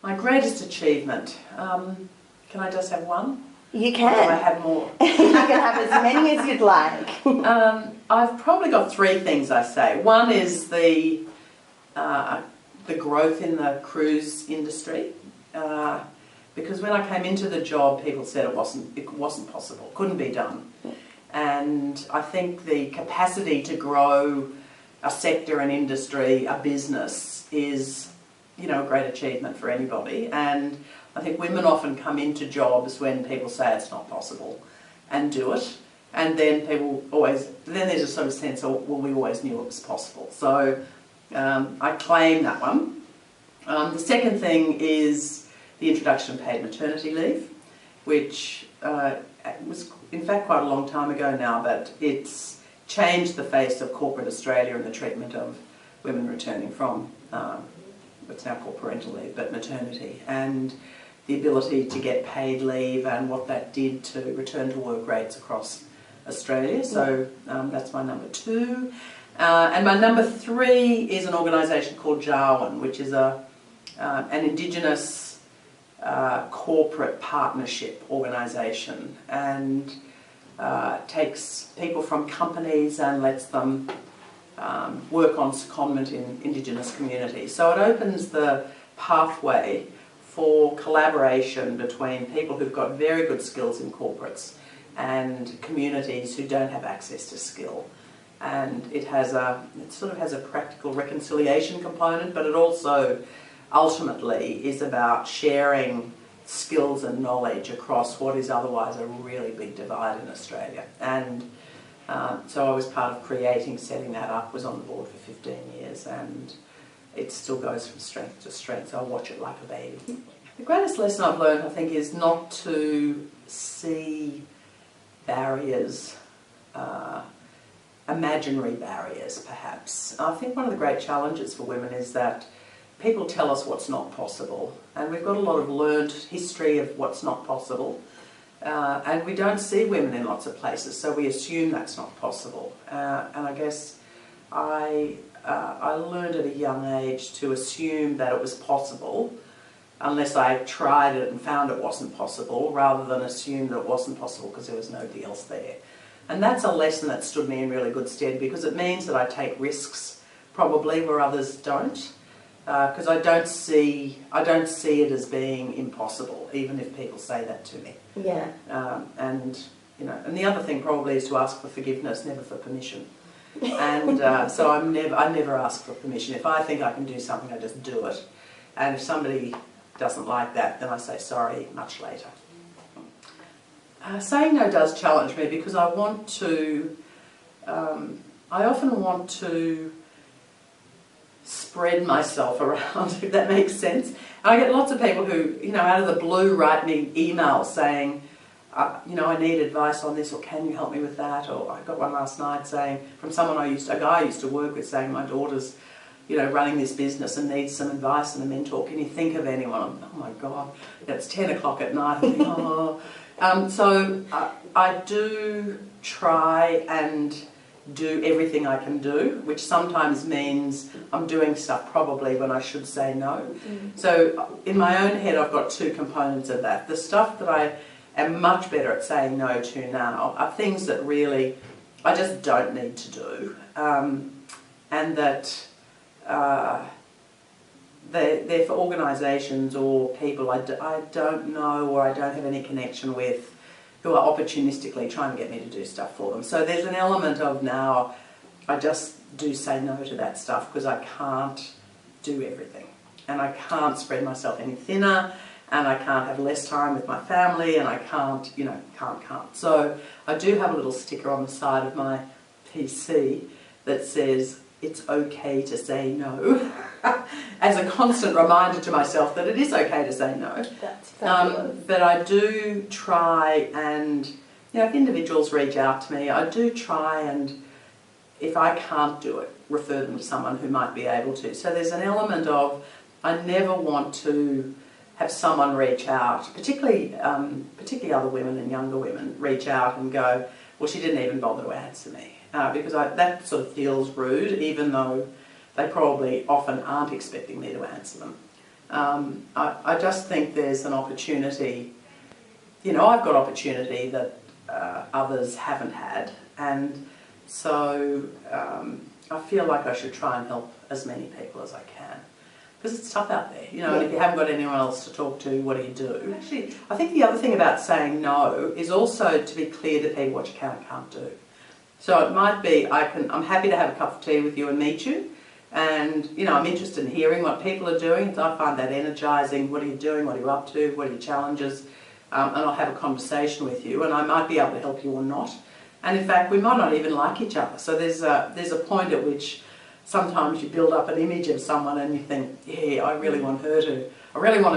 My greatest achievement. Can I just have one? You can. Or do I have more? You can have as many as you'd like. I've probably got three things I say. One is the growth in the cruise industry. Because when I came into the job, people said it wasn't possible, couldn't be done. And I think the capacity to grow a sector, an industry, a business is, a great achievement for anybody. And I think women often come into jobs when people say it's not possible and do it. And then there's a sort of sense of, well, we always knew it was possible. So I claim that one. The second thing is the introduction of paid maternity leave, which was in fact quite a long time ago now, but it's changed the face of corporate Australia and the treatment of women returning from what's now called parental leave, but maternity, and the ability to get paid leave and what that did to return to work rates across Australia. So that's my number two. And my number three is an organisation called Jarwin, which is an Indigenous corporate partnership organisation, and takes people from companies and lets them work on secondment in Indigenous communities. So it opens the pathway for collaboration between people who've got very good skills in corporates and communities who don't have access to skill. And it sort of has a practical reconciliation component, but it also ultimately is about sharing skills and knowledge across what is otherwise a really big divide in Australia. And so I was part of setting that up, was on the board for 15 years, and it still goes from strength to strength, so I watch it like a baby. The greatest lesson I've learned, I think, is not to see barriers, imaginary barriers perhaps. I think one of the great challenges for women is that people tell us what's not possible, and we've got a lot of learned history of what's not possible, and we don't see women in lots of places, so we assume that's not possible. And I guess I learned at a young age to assume that it was possible unless I tried it and found it wasn't possible, rather than assume that it wasn't possible because there was nobody else there. And that's a lesson that stood me in really good stead, because it means that I take risks probably where others don't. Because I don't see it as being impossible, even if people say that to me. Yeah. And the other thing probably is to ask for forgiveness, never for permission. And so I never ask for permission. If I think I can do something, I just do it. And if somebody doesn't like that, then I say sorry much later. Saying no does challenge me, because I often want to spread myself around, if that makes sense. And I get lots of people who, out of the blue write me emails saying, I need advice on this, or can you help me with that? Or I got one last night saying, from someone a guy I used to work with, saying my daughter's, running this business and needs some advice and a mentor. Can you think of anyone? Oh my God, it's 10 o'clock at night. I think, so I do try and do everything I can do, which sometimes means I'm doing stuff probably when I should say no. So in my own head I've got two components of that. The stuff that I am much better at saying no to now are things that really I just don't need to do, and that they're for organisations or people I don't know or I don't have any connection with, who are opportunistically trying to get me to do stuff for them. So there's an element of now I just do say no to that stuff, because I can't do everything. And I can't spread myself any thinner, and I can't have less time with my family, and I can't. So I do have a little sticker on the side of my PC that says, it's okay to say no, as a constant reminder to myself that it is okay to say no. That's fabulous. But I do try and, if individuals reach out to me, I do try and, if I can't do it, refer them to someone who might be able to. So there's an element of, I never want to have someone reach out, particularly other women and younger women, reach out and go, well, she didn't even bother to answer me. Because that sort of feels rude, even though they probably often aren't expecting me to answer them. I just think there's an opportunity, you know, I've got opportunity that others haven't had, and so I feel like I should try and help as many people as I can. Because it's tough out there, you know, and if you haven't got anyone else to talk to, what do you do? Actually, I think the other thing about saying no is also to be clear to people what you can and can't do. So it might be, I'm happy to have a cup of tea with you and meet you, and, you know, I'm interested in hearing what people are doing. So I find that energising. What are you doing? What are you up to? What are your challenges? And I'll have a conversation with you, and I might be able to help you or not. And in fact, we might not even like each other. So there's a point at which sometimes you build up an image of someone and you think, yeah, I really want to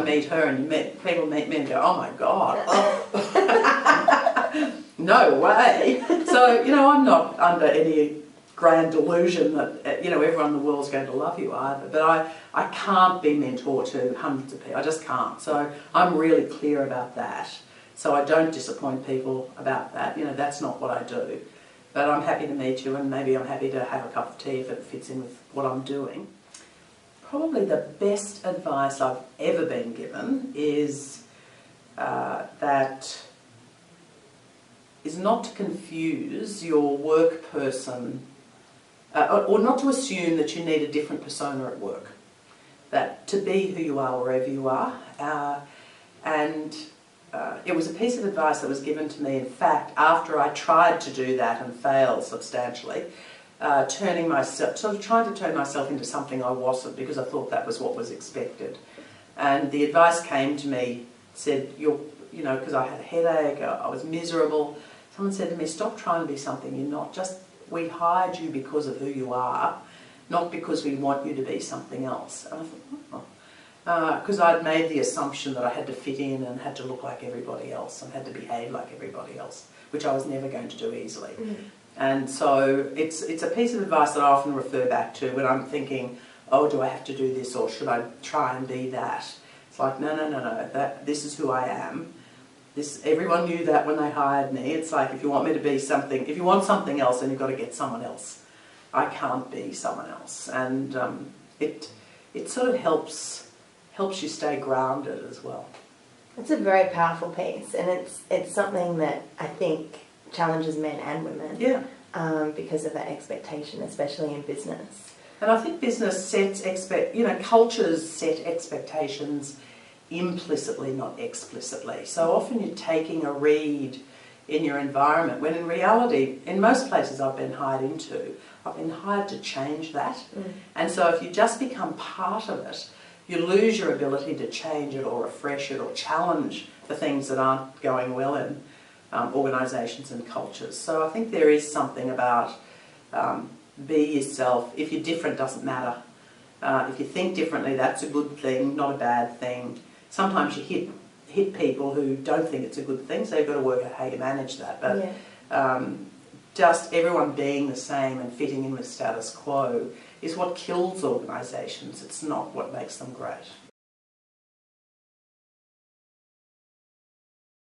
meet her, and people meet me and go, oh my God, no way. So, you know, I'm not under any grand delusion that, you know, everyone in the world's going to love you either, but I can't be mentor to hundreds of people, I just can't. So I'm really clear about that. So I don't disappoint people about that, you know, that's not what I do. But I'm happy to meet you, and maybe I'm happy to have a cup of tea if it fits in with what I'm doing. Probably the best advice I've ever been given is not to confuse your work person, or not to assume that you need a different persona at work. That to be who you are wherever you are, it was a piece of advice that was given to me, in fact, after I tried to do that and failed substantially, trying to turn myself into something I wasn't, because I thought that was what was expected. And the advice came to me, said, you know, because I had a headache, I was miserable. Someone said to me, stop trying to be something you're not. We hired you because of who you are, not because we want you to be something else. And I thought, oh. Because I'd made the assumption that I had to fit in and had to look like everybody else and had to behave like everybody else, which I was never going to do easily. Mm. And so it's a piece of advice that I often refer back to when I'm thinking, oh, do I have to do this, or should I try and be that? It's like, no, this is who I am. Everyone knew that when they hired me. It's like, if you want me to be something, if you want something else, then you've got to get someone else. I can't be someone else. And it sort of helps you stay grounded as well. It's a very powerful piece, and it's something that I think challenges men and women. Yeah. Because of that expectation, especially in business. And I think business cultures set expectations implicitly, not explicitly. So often you're taking a read in your environment, when in reality, in most places I've been hired to change that. Mm. And so if you just become part of it, you lose your ability to change it or refresh it or challenge the things that aren't going well in organisations and cultures. So I think there is something about be yourself. If you're different, doesn't matter. If you think differently, that's a good thing, not a bad thing. Sometimes you hit people who don't think it's a good thing, so you've got to work out how you manage that. But just everyone being the same and fitting in with status quo is what kills organisations. It's not what makes them great.